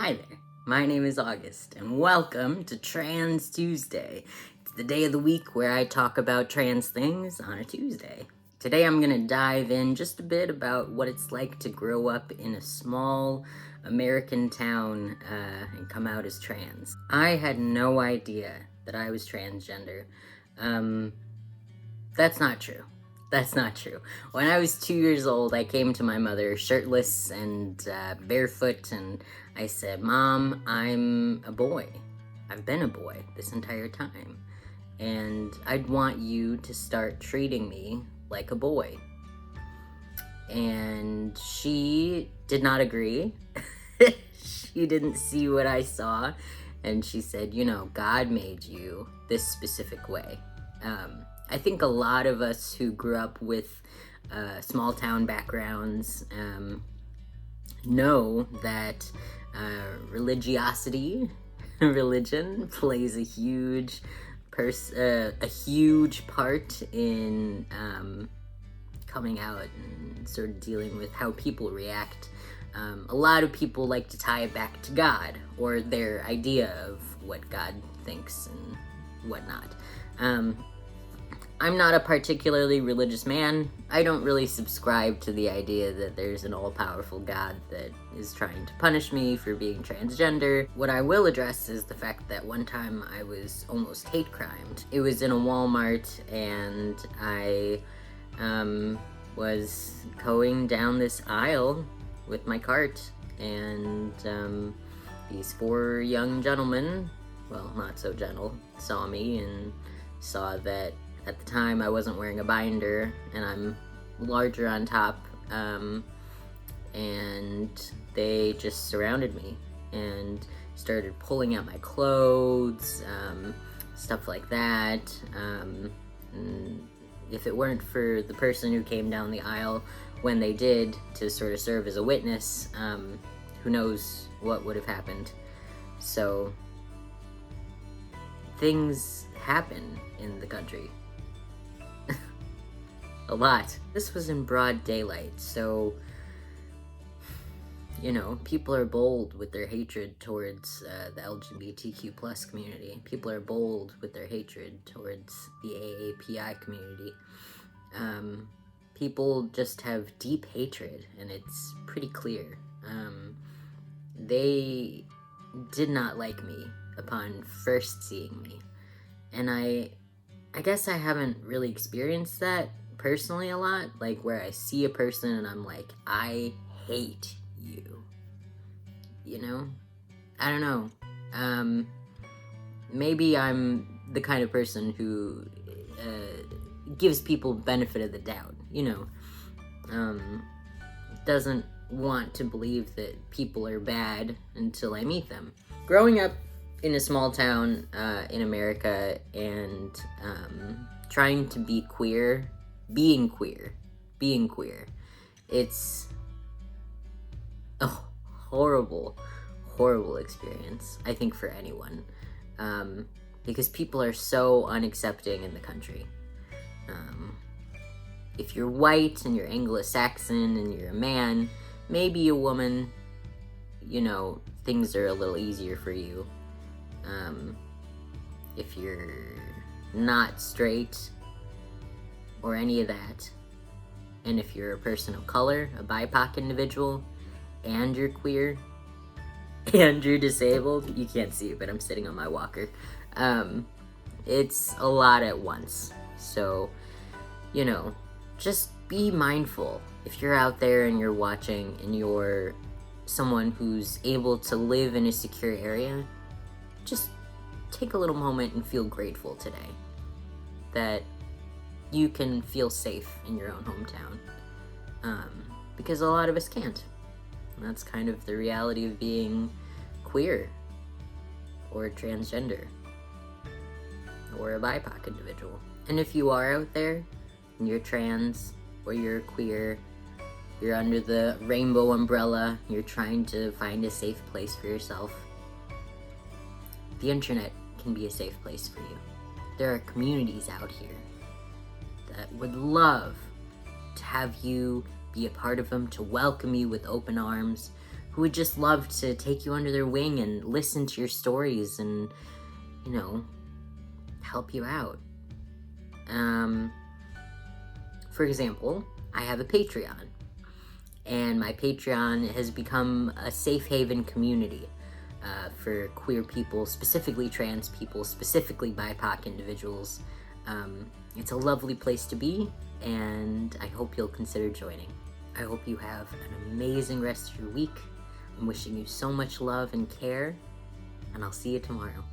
Hi there, my name is August, and welcome to Trans Tuesday. It's the day of the week where I talk about trans things on a Tuesday. Today I'm going to dive in just a bit about what it's like to grow up in a small American town and come out as trans. I had no idea that I was transgender. That's not true. That's not true. When I was 2 years old, I came to my mother shirtless and barefoot, and I said, "Mom, I'm a boy. I've been a boy this entire time, and I'd want you to start treating me like a boy." And she did not agree. She didn't see what I saw, and she said, God made you this specific way. I think a lot of us who grew up with small town backgrounds know that religion plays a huge part in coming out and sort of dealing with how people react. A lot of people like to tie it back to God or their idea of what God thinks and whatnot. I'm not a particularly religious man. I don't really subscribe to the idea that there's an all-powerful God that is trying to punish me for being transgender. What I will address is the fact that one time I was almost hate crimed. It was in a Walmart, and I was going down this aisle with my cart, and these four young gentlemen, well, not so gentle, saw me and saw that at the time I wasn't wearing a binder and I'm larger on top, and they just surrounded me and started pulling out my clothes, stuff like that. And if it weren't for the person who came down the aisle when they did to sort of serve as a witness, who knows what would have happened. So things happen in the country. A lot. This was in broad daylight, so people are bold with their hatred towards the LGBTQ plus community. People are bold with their hatred towards the AAPI community. People just have deep hatred, and it's pretty clear. They did not like me upon first seeing me, and I guess I haven't really experienced that personally a lot, like where I see a person and I'm like, I hate you. I don't know. Maybe I'm the kind of person who gives people benefit of the doubt, doesn't want to believe that people are bad until I meet them. Growing up in a small town in America and trying to be queer, being queer, it's a horrible experience, I think, for anyone, because people are so unaccepting in the country. If you're white and you're Anglo-Saxon and you're a man, maybe a woman, things are a little easier for you. If you're not straight or any of that, and if you're a person of color, a BIPOC individual, and you're queer, and you're disabled, you can't see it, but I'm sitting on my walker, it's a lot at once. So, just be mindful. If you're out there and you're watching and you're someone who's able to live in a secure area, just take a little moment and feel grateful today that you can feel safe in your own hometown, because a lot of us can't. And that's kind of the reality of being queer or transgender or a BIPOC individual. And if you are out there and you're trans or you're queer, you're under the rainbow umbrella, you're trying to find a safe place for yourself, the internet can be a safe place for you. There are communities out here that would love to have you be a part of them, to welcome you with open arms, who would just love to take you under their wing and listen to your stories and, you know, help you out. For example, I have a Patreon, and my Patreon has become a safe haven community for queer people, specifically trans people, specifically BIPOC individuals. It's a lovely place to be, and I hope you'll consider joining. I hope you have an amazing rest of your week. I'm wishing you so much love and care, and I'll see you tomorrow.